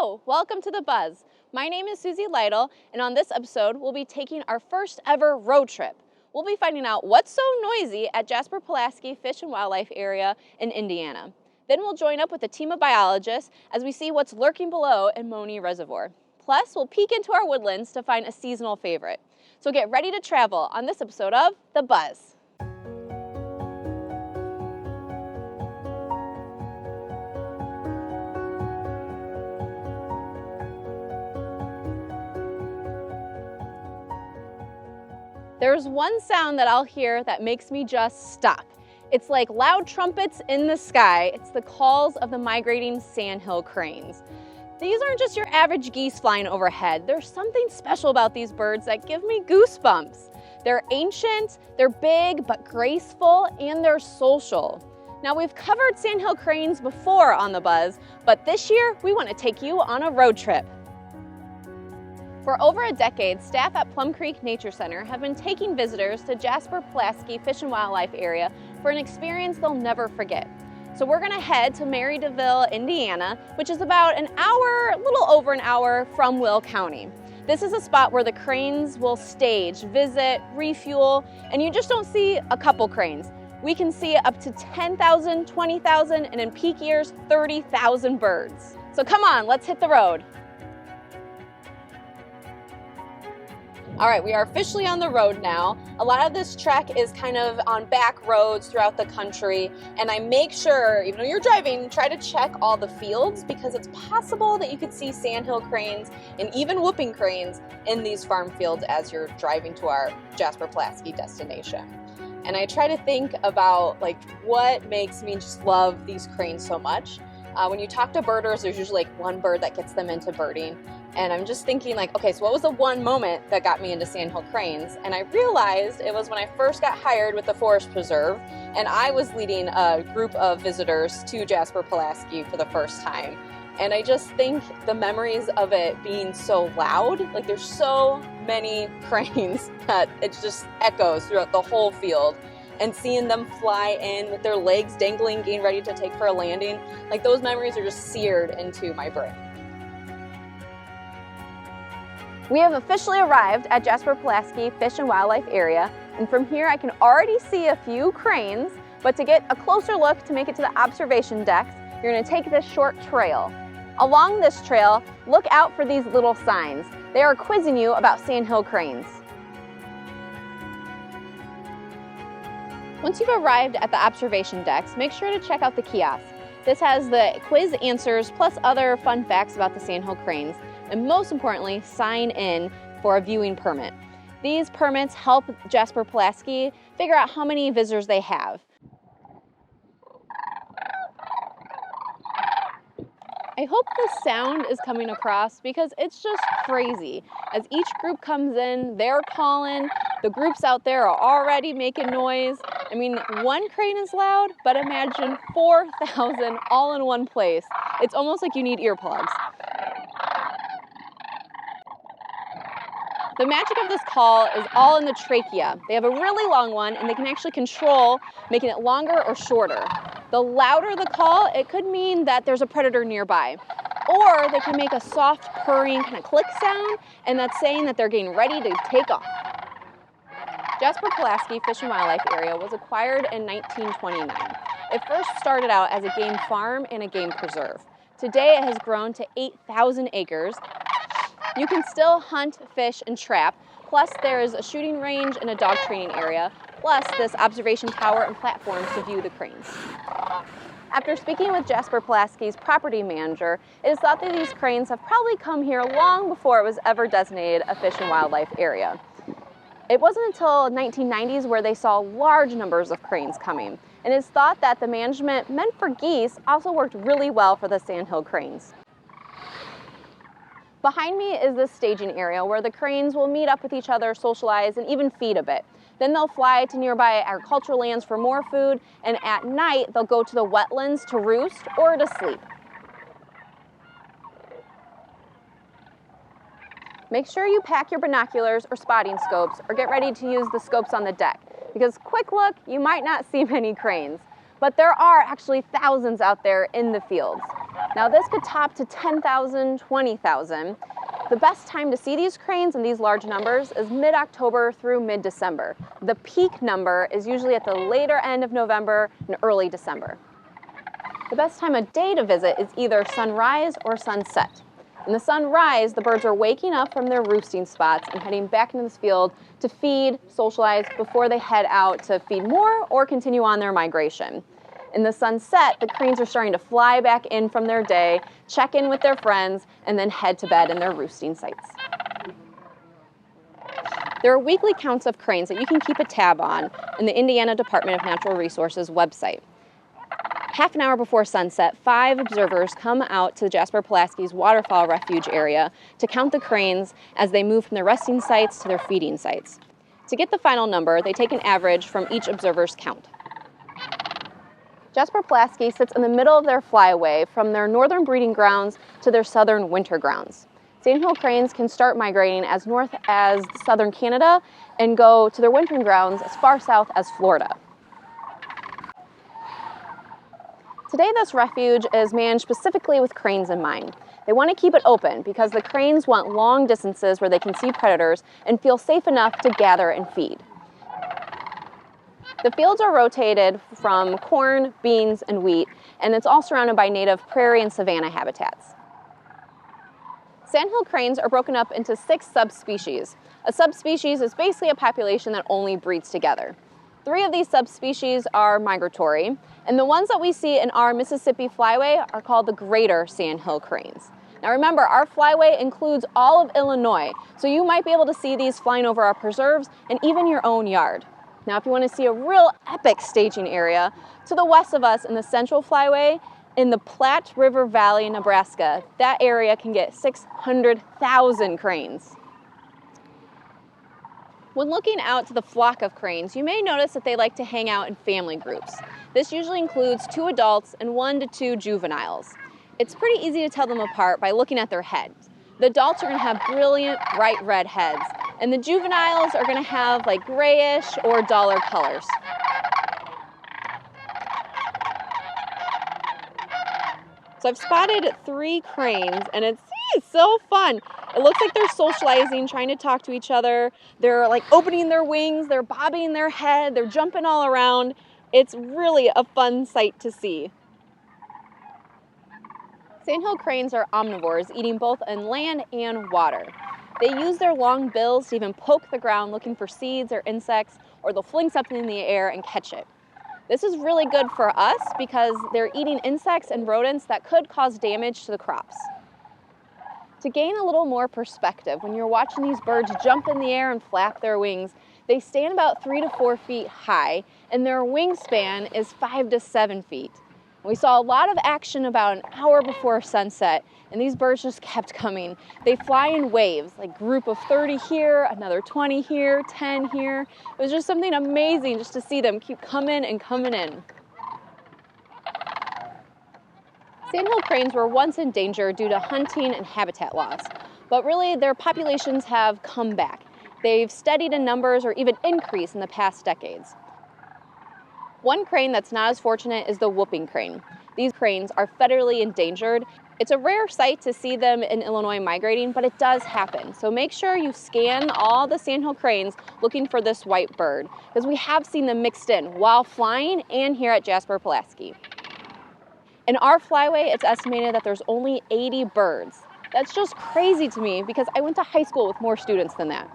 Hello, welcome to The Buzz. My name is Susie Lytle, and on this episode, we'll be taking our first ever road trip. We'll be finding out what's so noisy at Jasper-Pulaski Fish and Wildlife Area in Indiana. Then we'll join up with a team of biologists as we see what's lurking below in Money Reservoir. Plus, we'll peek into our woodlands to find a seasonal favorite. So get ready to travel on this episode of The Buzz. There's one sound that I'll hear that makes me just stop. It's like loud trumpets in the sky. It's the calls of the migrating sandhill cranes. These aren't just your average geese flying overhead. There's something special about these birds that give me goosebumps. They're ancient, they're big but graceful, and they're social. Now, we've covered sandhill cranes before on The Buzz, but this year we want to take you on a road trip. For over a decade, staff at Plum Creek Nature Center have been taking visitors to Jasper-Pulaski Fish and Wildlife Area for an experience they'll never forget. So we're gonna head to Maryville, Indiana, which is about an hour, a little over an hour from Will County. This is a spot where the cranes will stage, visit, refuel, and you just don't see a couple cranes. We can see up to 10,000, 20,000, and in peak years, 30,000 birds. So come on, let's hit the road. All right, we are officially on the road now. A lot of this trek is kind of on back roads throughout the country, and I make sure, even though you're driving, try to check all the fields because it's possible that you could see sandhill cranes and even whooping cranes in these farm fields as you're driving to our Jasper-Pulaski destination. And I try to think about what makes me just love these cranes so much. When you talk to birders, there's usually one bird that gets them into birding. And I'm just thinking okay, so what was the one moment that got me into sandhill cranes? And I realized it was when I first got hired with the Forest Preserve, and I was leading a group of visitors to Jasper-Pulaski for the first time. And I just think the memories of it being so loud, there's so many cranes that it just echoes throughout the whole field. And seeing them fly in with their legs dangling, getting ready to take for a landing, those memories are just seared into my brain. We have officially arrived at Jasper-Pulaski Fish and Wildlife Area, and from here I can already see a few cranes, but to get a closer look to make it to the observation decks, you're going to take this short trail. Along this trail, look out for these little signs. They are quizzing you about sandhill cranes. Once you've arrived at the observation decks, make sure to check out the kiosk. This has the quiz answers plus other fun facts about the sandhill cranes, and most importantly, sign in for a viewing permit. These permits help Jasper-Pulaski figure out how many visitors they have. I hope the sound is coming across because it's just crazy. As each group comes in, they're calling. The groups out there are already making noise. I mean, one crane is loud, but imagine 4,000 all in one place. It's almost like you need earplugs. The magic of this call is all in the trachea. They have a really long one, and they can actually control making it longer or shorter. The louder the call, it could mean that there's a predator nearby. Or they can make a soft purring kind of click sound, and that's saying that they're getting ready to take off. Jasper-Pulaski Fish and Wildlife Area was acquired in 1929. It first started out as a game farm and a game preserve. Today it has grown to 8,000 acres. You can still hunt, fish, and trap, plus there is a shooting range and a dog training area, plus this observation tower and platforms to view the cranes. After speaking with Jasper-Pulaski's property manager, it is thought that these cranes have probably come here long before it was ever designated a fish and wildlife area. It wasn't until the 1990s where they saw large numbers of cranes coming, and it's thought that the management meant for geese also worked really well for the sandhill cranes. Behind me is the staging area where the cranes will meet up with each other, socialize, and even feed a bit. Then they'll fly to nearby agricultural lands for more food, and at night they'll go to the wetlands to roost or to sleep. Make sure you pack your binoculars or spotting scopes, or get ready to use the scopes on the deck, because quick look, you might not see many cranes, but there are actually thousands out there in the fields. Now this could top to 10,000, 20,000. The best time to see these cranes in these large numbers is mid-October through mid-December. The peak number is usually at the later end of November and early December. The best time of day to visit is either sunrise or sunset. In the sunrise, the birds are waking up from their roosting spots and heading back into this field to feed, socialize, before they head out to feed more or continue on their migration. In the sunset, the cranes are starting to fly back in from their day, check in with their friends, and then head to bed in their roosting sites. There are weekly counts of cranes that you can keep a tab on in the Indiana Department of Natural Resources website. Half an hour before sunset, 5 observers come out to Jasper-Pulaski's waterfowl refuge area to count the cranes as they move from their resting sites to their feeding sites. To get the final number, they take an average from each observer's count. Jasper-Pulaski sits in the middle of their flyaway from their northern breeding grounds to their southern winter grounds. Sandhill cranes can start migrating as north as southern Canada and go to their wintering grounds as far south as Florida. Today, this refuge is managed specifically with cranes in mind. They want to keep it open because the cranes want long distances where they can see predators and feel safe enough to gather and feed. The fields are rotated from corn, beans, and wheat, and it's all surrounded by native prairie and savanna habitats. Sandhill cranes are broken up into 6 subspecies. A subspecies is basically a population that only breeds together. 3 of these subspecies are migratory, and the ones that we see in our Mississippi flyway are called the greater sandhill cranes. Now remember, our flyway includes all of Illinois, so you might be able to see these flying over our preserves and even your own yard. Now if you want to see a real epic staging area, to the west of us in the central flyway, in the Platte River Valley, Nebraska, that area can get 600,000 cranes. When looking out to the flock of cranes, you may notice that they like to hang out in family groups. This usually includes 2 adults and 1 to 2 juveniles. It's pretty easy to tell them apart by looking at their heads. The adults are going to have brilliant, bright red heads, and the juveniles are going to have like grayish or duller colors. So I've spotted 3 cranes, and it's so fun. It looks like they're socializing, trying to talk to each other. They're like opening their wings, they're bobbing their head, they're jumping all around. It's really a fun sight to see. Sandhill cranes are omnivores, eating both in land and water. They use their long bills to even poke the ground looking for seeds or insects, or they'll fling something in the air and catch it. This is really good for us because they're eating insects and rodents that could cause damage to the crops. To gain a little more perspective, when you're watching these birds jump in the air and flap their wings, they stand about 3 to 4 feet high, and their wingspan is 5 to 7 feet. We saw a lot of action about an hour before sunset, and these birds just kept coming. They fly in waves, like group of 30 here, another 20 here, 10 here. It was just something amazing just to see them keep coming and coming in. Sandhill cranes were once in danger due to hunting and habitat loss, but really their populations have come back. They've steadied in numbers or even increased in the past decades. One crane that's not as fortunate is the whooping crane. These cranes are federally endangered. It's a rare sight to see them in Illinois migrating, but it does happen. So make sure you scan all the sandhill cranes looking for this white bird, because we have seen them mixed in while flying and here at Jasper-Pulaski. In our flyway, it's estimated that there's only 80 birds. That's just crazy to me because I went to high school with more students than that.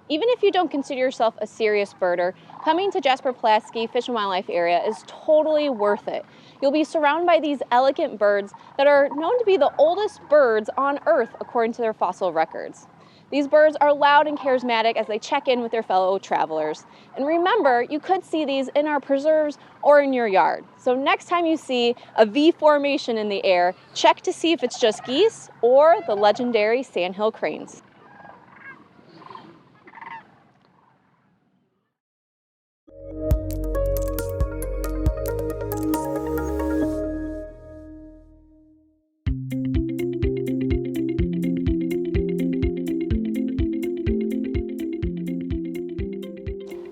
Even if you don't consider yourself a serious birder, coming to Jasper-Pulaski Fish and Wildlife Area is totally worth it. You'll be surrounded by these elegant birds that are known to be the oldest birds on Earth according to their fossil records. These birds are loud and charismatic as they check in with their fellow travelers. And remember, you could see these in our preserves or in your yard. So next time you see a V formation in the air, check to see if it's just geese or the legendary sandhill cranes.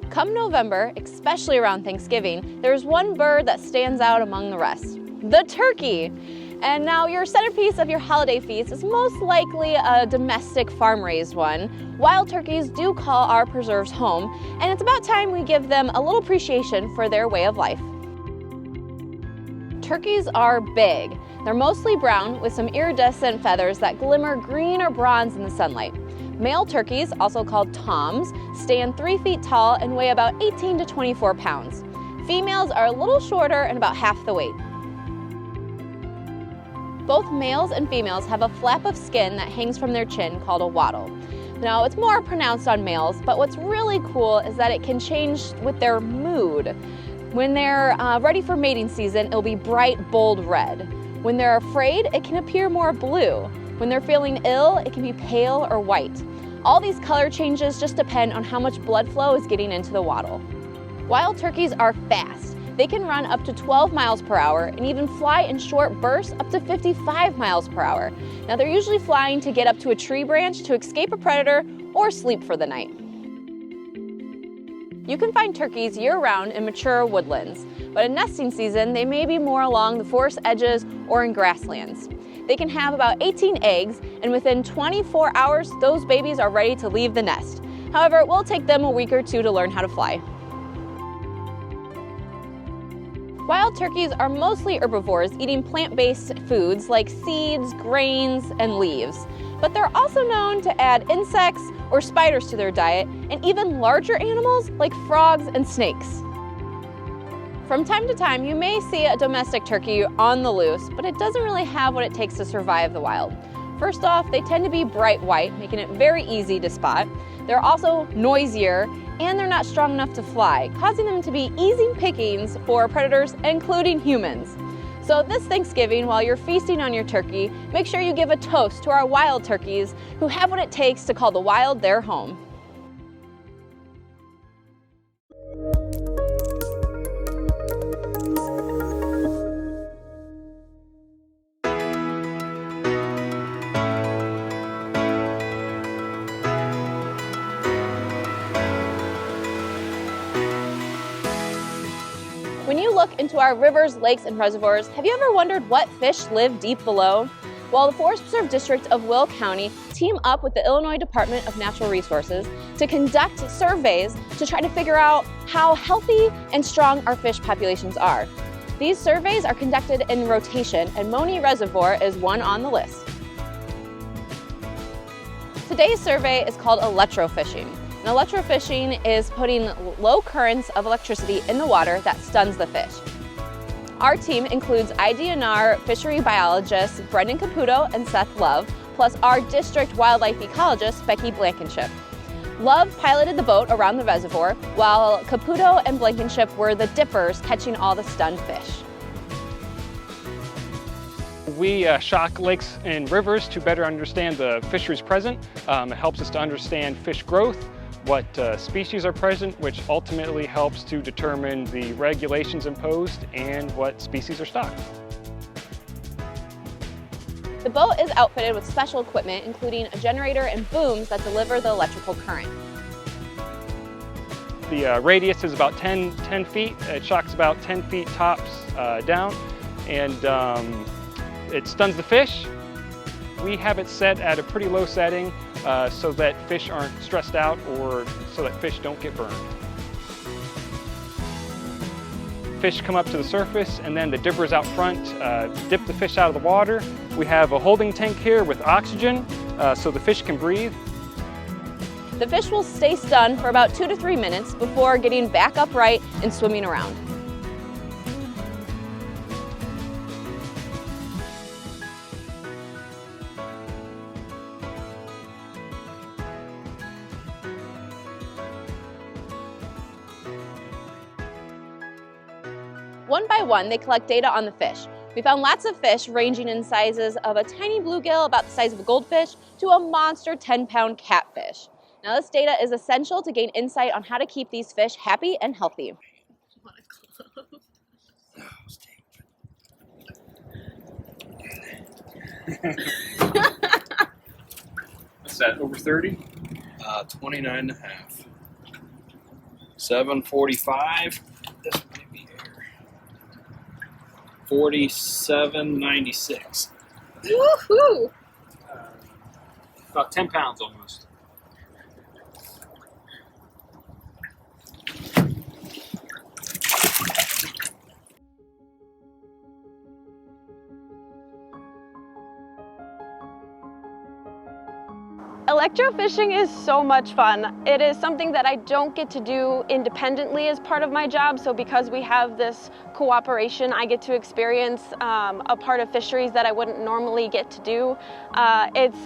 Come November, especially around Thanksgiving, there's one bird that stands out among the rest. the turkey. And now your centerpiece of your holiday feast is most likely a domestic farm-raised one. Wild turkeys do call our preserves home, and it's about time we give them a little appreciation for their way of life. Turkeys are big. They're mostly brown with some iridescent feathers that glimmer green or bronze in the sunlight. Male turkeys, also called toms, stand 3 feet tall and weigh about 18 to 24 pounds. Females are a little shorter and about half the weight. Both males and females have a flap of skin that hangs from their chin called a wattle. Now, it's more pronounced on males, but what's really cool is that it can change with their mood. When they're ready for mating season, it'll be bright, bold red. When they're afraid, it can appear more blue. When they're feeling ill, it can be pale or white. All these color changes just depend on how much blood flow is getting into the wattle. Wild turkeys are fast. They can run up to 12 miles per hour and even fly in short bursts up to 55 miles per hour. Now, they're usually flying to get up to a tree branch to escape a predator or sleep for the night. You can find turkeys year-round in mature woodlands, but in nesting season, they may be more along the forest edges or in grasslands. They can have about 18 eggs, and within 24 hours, those babies are ready to leave the nest. However, it will take them a week or two to learn how to fly. Wild turkeys are mostly herbivores, eating plant-based foods like seeds, grains, and leaves. But they're also known to add insects or spiders to their diet, and even larger animals like frogs and snakes. From time to time, you may see a domestic turkey on the loose, but it doesn't really have what it takes to survive the wild. First off, they tend to be bright white, making it very easy to spot. They're also noisier, and they're not strong enough to fly, causing them to be easy pickings for predators, including humans. So this Thanksgiving, while you're feasting on your turkey, make sure you give a toast to our wild turkeys who have what it takes to call the wild their home. When you look into our rivers, lakes, and reservoirs, have you ever wondered what fish live deep below? Well, the Forest Preserve District of Will County team up with the Illinois Department of Natural Resources to conduct surveys to try to figure out how healthy and strong our fish populations are. These surveys are conducted in rotation, and Money Reservoir is one on the list. Today's survey is called electrofishing. And electrofishing is putting low currents of electricity in the water that stuns the fish. Our team includes IDNR fishery biologists Brendan Caputo and Seth Love, plus our district wildlife ecologist Becky Blankenship. Love piloted the boat around the reservoir, while Caputo and Blankenship were the dippers catching all the stunned fish. We shock lakes and rivers to better understand the fisheries present. It helps us to understand fish growth, what species are present, which ultimately helps to determine the regulations imposed and what species are stocked. The boat is outfitted with special equipment, including a generator and booms that deliver the electrical current. The radius is about 10 feet. It shocks about 10 feet tops down, and it stuns the fish. We have it set at a pretty low setting so that fish aren't stressed out or so that fish don't get burned. Fish come up to the surface, and then the dippers out front dip the fish out of the water. We have a holding tank here with oxygen so the fish can breathe. The fish will stay stunned for about 2 to 3 minutes before getting back upright and swimming around. One by one, they collect data on the fish. We found lots of fish ranging in sizes of a tiny bluegill about the size of a goldfish to a monster 10-pound catfish. Now, this data is essential to gain insight on how to keep these fish happy and healthy. What's that, over 30? 29 and a half. 745. This might be air. 47.96. Woohoo! About 10 pounds almost. Electrofishing is so much fun. It is something that I don't get to do independently as part of my job, so because we have this cooperation, I get to experience a part of fisheries that I wouldn't normally get to do. It's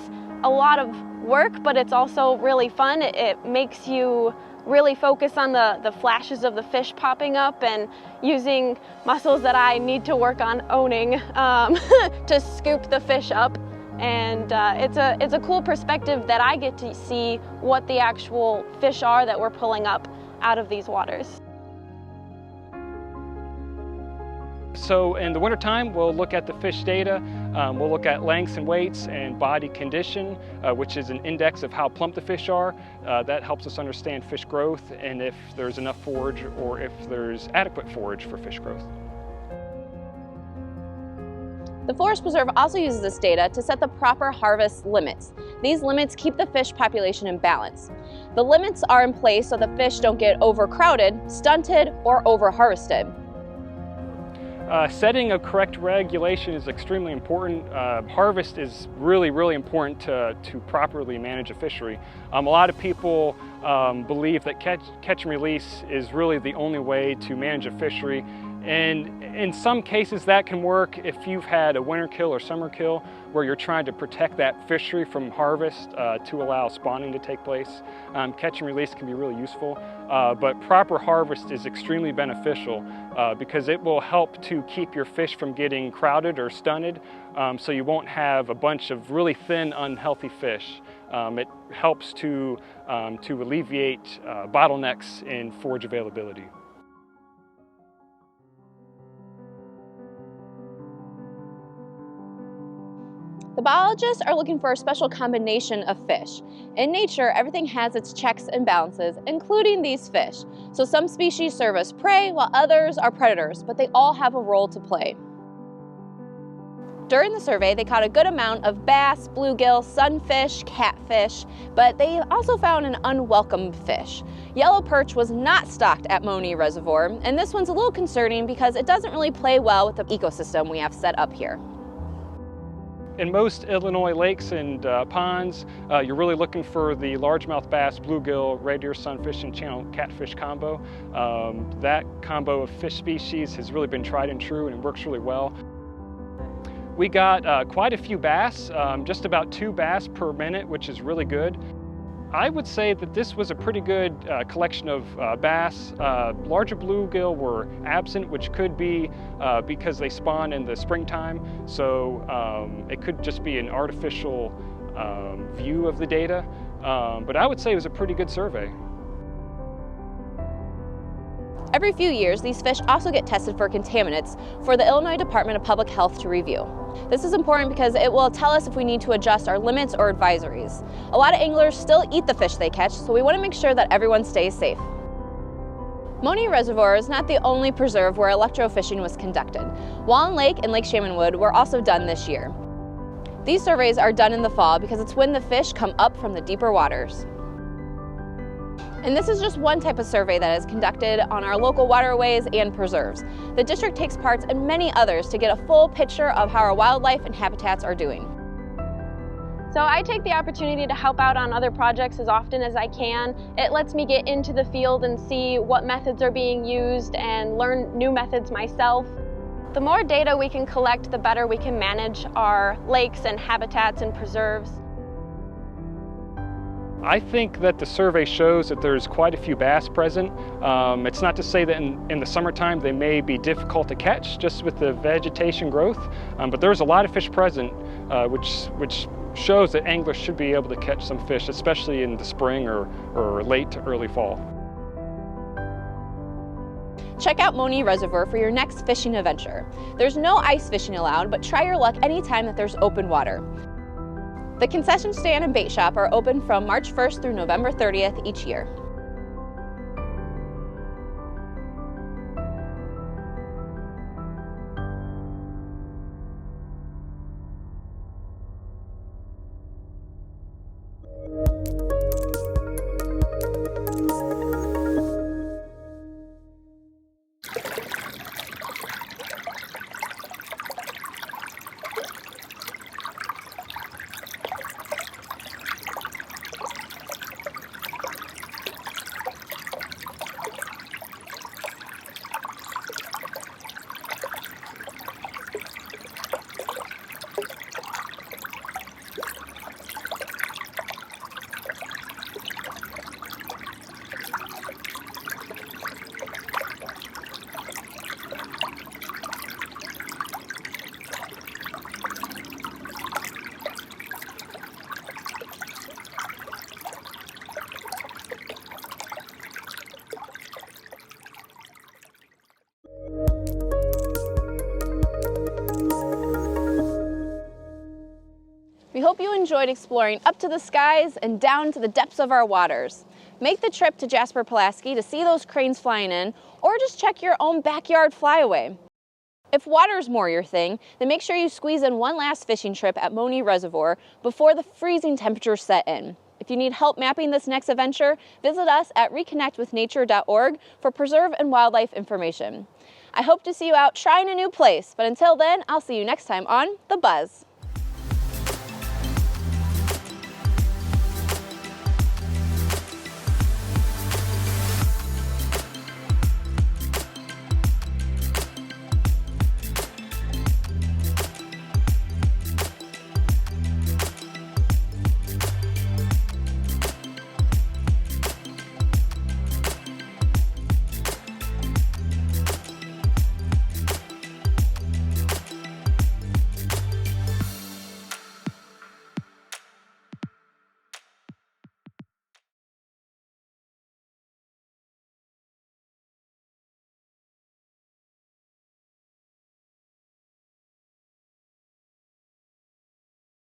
a lot of work, but it's also really fun. It makes you really focus on the flashes of the fish popping up and using muscles that I need to work on owning to scoop the fish up. And it's a cool perspective that I get to see what the actual fish are that we're pulling up out of these waters. So in the wintertime, we'll look at the fish data. We'll look at lengths and weights and body condition, which is an index of how plump the fish are. That helps us understand fish growth and if there's enough forage or if there's adequate forage for fish growth. The Forest Preserve also uses this data to set the proper harvest limits. These limits keep the fish population in balance. The limits are in place so the fish don't get overcrowded, stunted, or over-harvested. Setting a correct regulation is extremely important. Harvest is really important to properly manage a fishery. A lot of people believe that catch and release is really the only way to manage a fishery. And in some cases that can work if you've had a winter kill or summer kill where you're trying to protect that fishery from harvest to allow spawning to take place. Catch and release can be really useful, but proper harvest is extremely beneficial because it will help to keep your fish from getting crowded or stunted, so you won't have a bunch of really thin, unhealthy fish. It helps to alleviate bottlenecks in forage availability. The biologists are looking for a special combination of fish. In nature, everything has its checks and balances, including these fish. So some species serve as prey, while others are predators, but they all have a role to play. During the survey, they caught a good amount of bass, bluegill, sunfish, catfish, but they also found an unwelcome fish. Yellow perch was not stocked at Monee Reservoir, and this one's a little concerning because it doesn't really play well with the ecosystem we have set up here. In most Illinois lakes and ponds, you're really looking for the largemouth bass, bluegill, red ear sunfish, and channel catfish combo. That combo of fish species has really been tried and true and it works really well. We got quite a few bass, just about 2 bass per minute, which is really good. I would say that this was a pretty good collection of bass. Larger bluegill were absent, which could be because they spawn in the springtime, so it could just be an artificial view of the data. But I would say it was a pretty good survey. Every few years, these fish also get tested for contaminants for the Illinois Department of Public Health to review. This is important because it will tell us if we need to adjust our limits or advisories. A lot of anglers still eat the fish they catch, so we want to make sure that everyone stays safe. Monee Reservoir is not the only preserve where electrofishing was conducted. Wallen Lake and Lake Shamanwood were also done this year. These surveys are done in the fall because it's when the fish come up from the deeper waters. And this is just one type of survey that is conducted on our local waterways and preserves. The district takes part in many others to get a full picture of how our wildlife and habitats are doing. So I take the opportunity to help out on other projects as often as I can. It lets me get into the field and see what methods are being used and learn new methods myself. The more data we can collect, the better we can manage our lakes and habitats and preserves. I think that the survey shows that there's quite a few bass present. It's not to say that in the summertime they may be difficult to catch just with the vegetation growth, but there's a lot of fish present, which shows that anglers should be able to catch some fish, especially in the spring or late to early fall. Check out Monee Reservoir for your next fishing adventure. There's no ice fishing allowed, but try your luck anytime that there's open water. The concession stand and bait shop are open from March 1st through November 30th each year. hope you enjoyed exploring up to the skies and down to the depths of our waters. Make the trip to Jasper, Pulaski to see those cranes flying in, or just check your own backyard flyaway. If water's more your thing, then make sure you squeeze in one last fishing trip at Monee Reservoir before the freezing temperatures set in. If you need help mapping this next adventure, visit us at reconnectwithnature.org for preserve and wildlife information. I hope to see you out trying a new place, but until then, I'll see you next time on The Buzz.